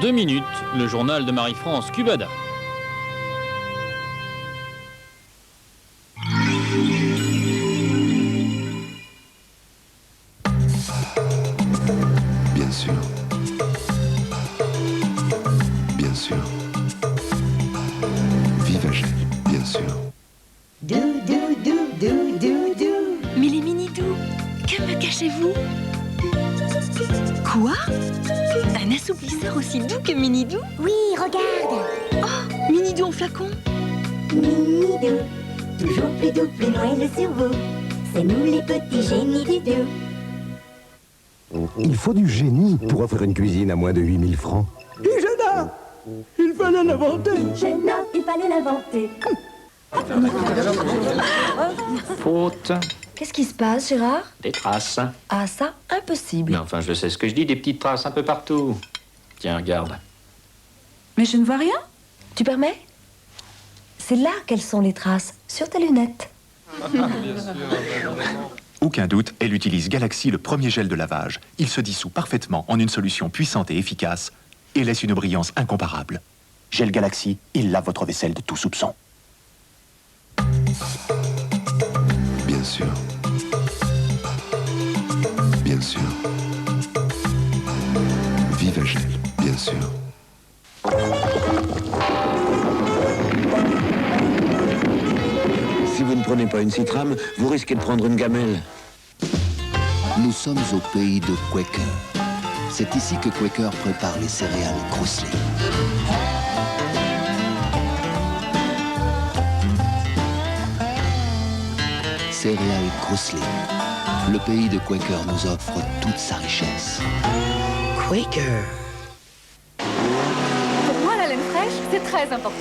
2 minutes, le journal de Marie-France Cubada. Bien sûr. Bien sûr. Vive Agel, bien sûr. Dou, dou, dou, dou, dou, dou. Mais les mini-doux, que me cachez-vous? Quoi? Un assouplisseur aussi doux que Mini-Doux? Oui, regarde. Oh, Mini-Doux en flacon? Mini-doux, toujours plus doux, plus moelleux sur vous. C'est nous les petits génies du doux. Il faut du génie pour offrir une cuisine à moins de 8000 francs. Ijana, il fallait l'inventer. Ijana, il fallait l'inventer. Faute. Qu'est-ce qui se passe, Gérard? Des traces. Ah, ça, impossible. Mais enfin, je sais ce que je dis, des petites traces un peu partout. Tiens, regarde. Mais je ne vois rien. Tu permets? C'est là qu'elles sont les traces, sur tes lunettes. Aucun doute, elle utilise Galaxy, le premier gel de lavage. Il se dissout parfaitement en une solution puissante et efficace et laisse une brillance incomparable. Gel Galaxy, il lave votre vaisselle de tout soupçon. Bien sûr. Bien sûr. Vive Agel, bien sûr. Si vous ne prenez pas une Citram, vous risquez de prendre une gamelle. Nous sommes au pays de Quaker. C'est ici que Quaker prépare les céréales Crossley. Céréales Crossley. Le pays de Quaker nous offre toute sa richesse. Quaker. Pour moi, la laine fraîche, c'est très important.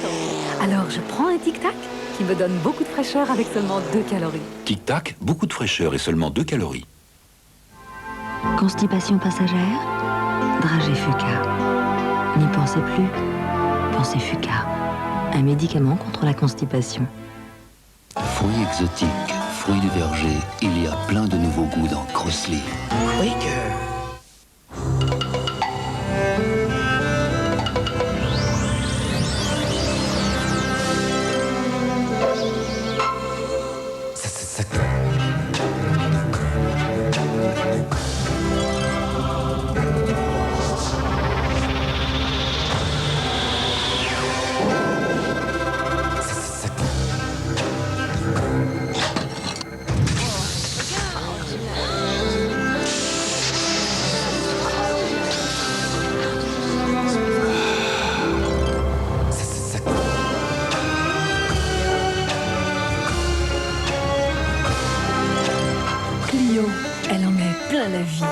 Alors, je prends un tic-tac qui me donne beaucoup de fraîcheur avec seulement 2 calories. Tic-tac, beaucoup de fraîcheur et seulement 2 calories. Constipation passagère, dragée Fuca. N'y pensez plus, pensez Fuca. Un médicament contre la constipation. Fruits exotiques, fruits du verger, il y a plein de nouveaux goûts dans Crossley. Quaker. Clio, elle en met plein la vie.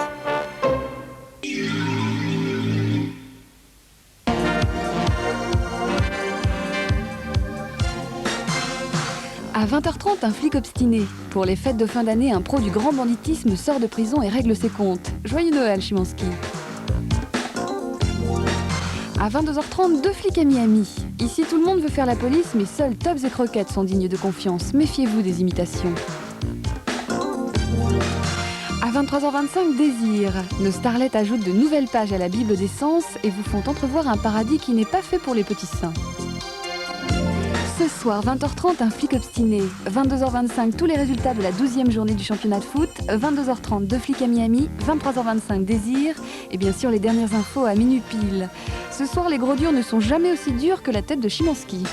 À 20h30, un flic obstiné. Pour les fêtes de fin d'année, un pro du grand banditisme sort de prison et règle ses comptes. Joyeux Noël, Chimansky. À 22h30, 2 flics à Miami. Ici, tout le monde veut faire la police, mais seuls Tops et Croquettes sont dignes de confiance. Méfiez-vous des imitations. À 23h25, Désir. Nos starlets ajoutent de nouvelles pages à la Bible des sens et vous font entrevoir un paradis qui n'est pas fait pour les petits saints. Ce soir, 20h30, un flic obstiné. 22h25, tous les résultats de la 12e journée du championnat de foot. 22h30, 2 flics à Miami. 23h25, Désir. Et bien sûr, les dernières infos à minuit pile. Ce soir, les gros durs ne sont jamais aussi durs que la tête de Chimansky.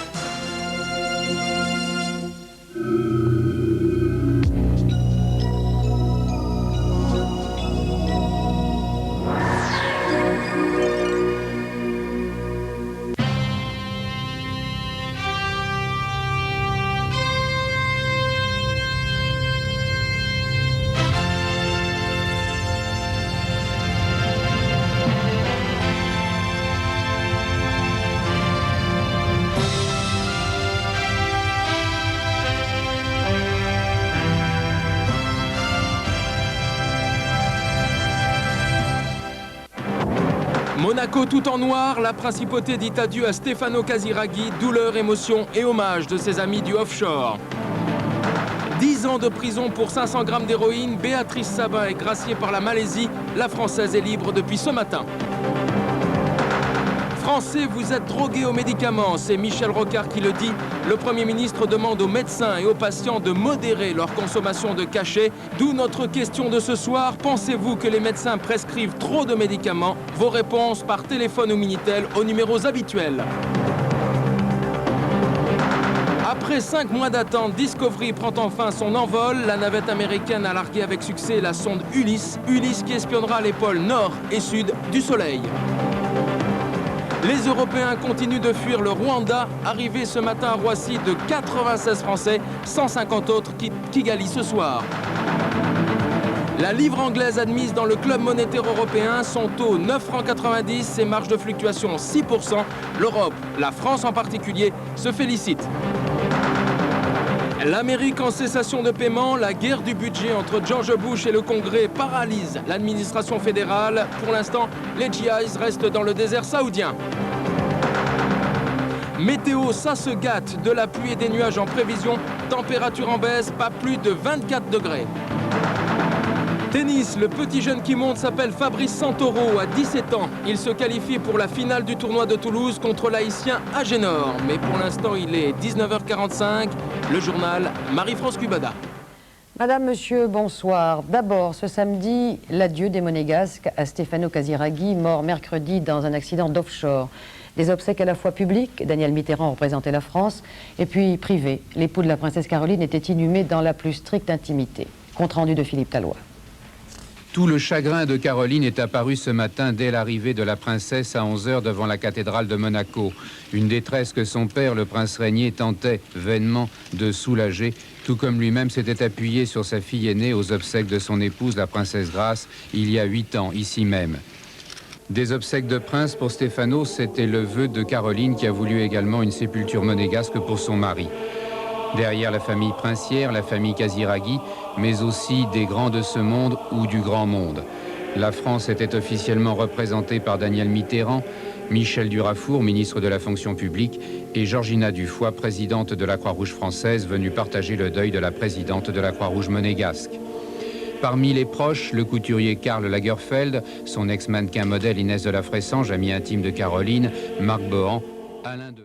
Monaco tout en noir, la principauté dit adieu à Stefano Casiraghi, douleur, émotion et hommage de ses amis du offshore. 10 ans de prison pour 500 grammes d'héroïne, Béatrice Sabin est graciée par la Malaisie. La Française est libre depuis ce matin. Français, vous êtes drogués aux médicaments, c'est Michel Rocard qui le dit. Le Premier ministre demande aux médecins et aux patients de modérer leur consommation de cachets. D'où notre question de ce soir. Pensez-vous que les médecins prescrivent trop de médicaments? Vos réponses par téléphone ou Minitel aux numéros habituels. Après 5 mois d'attente, Discovery prend enfin son envol. La navette américaine a largué avec succès la sonde Ulysse. Ulysse qui espionnera les pôles nord et sud du Soleil. Les Européens continuent de fuir le Rwanda. Arrivé ce matin à Roissy de 96 Français, 150 autres quittent Kigali ce soir. La livre anglaise admise dans le club monétaire européen, son taux 9,90 francs, ses marges de fluctuation 6%. L'Europe, la France en particulier, se félicite. L'Amérique en cessation de paiement, la guerre du budget entre George Bush et le Congrès paralyse l'administration fédérale. Pour l'instant, les GIs restent dans le désert saoudien. Météo, ça se gâte, de la pluie et des nuages en prévision, température en baisse, pas plus de 24 degrés. Tennis, le petit jeune qui monte s'appelle Fabrice Santoro, à 17 ans. Il se qualifie pour la finale du tournoi de Toulouse contre l'Haïtien Agénor. Mais pour l'instant, il est 19h45. Le journal, Marie-France Cubada. Madame, monsieur, bonsoir. D'abord, ce samedi, l'adieu des Monégasques à Stefano Casiraghi, mort mercredi dans un accident d'offshore. Des obsèques à la fois publiques, Daniel Mitterrand représentait la France, et puis privées. L'époux de la princesse Caroline était inhumé dans la plus stricte intimité. Compte rendu de Philippe Tallois. Tout le chagrin de Caroline est apparu ce matin dès l'arrivée de la princesse à 11 h devant la cathédrale de Monaco. Une détresse que son père, le prince régnier, tentait vainement de soulager, tout comme lui-même s'était appuyé sur sa fille aînée aux obsèques de son épouse, la princesse Grace, il y a 8 ans, ici même. Des obsèques de prince pour Stefano, c'était le vœu de Caroline qui a voulu également une sépulture monégasque pour son mari. Derrière la famille princière, la famille Casiraghi, mais aussi des grands de ce monde ou du grand monde. La France était officiellement représentée par Daniel Mitterrand, Michel Durafour, ministre de la fonction publique, et Georgina Dufoy, présidente de la Croix-Rouge française, venue partager le deuil de la présidente de la Croix-Rouge monégasque. Parmi les proches, le couturier Karl Lagerfeld, son ex-mannequin modèle Inès de la Fressange, ami intime de Caroline, Marc Bohan, Alain de...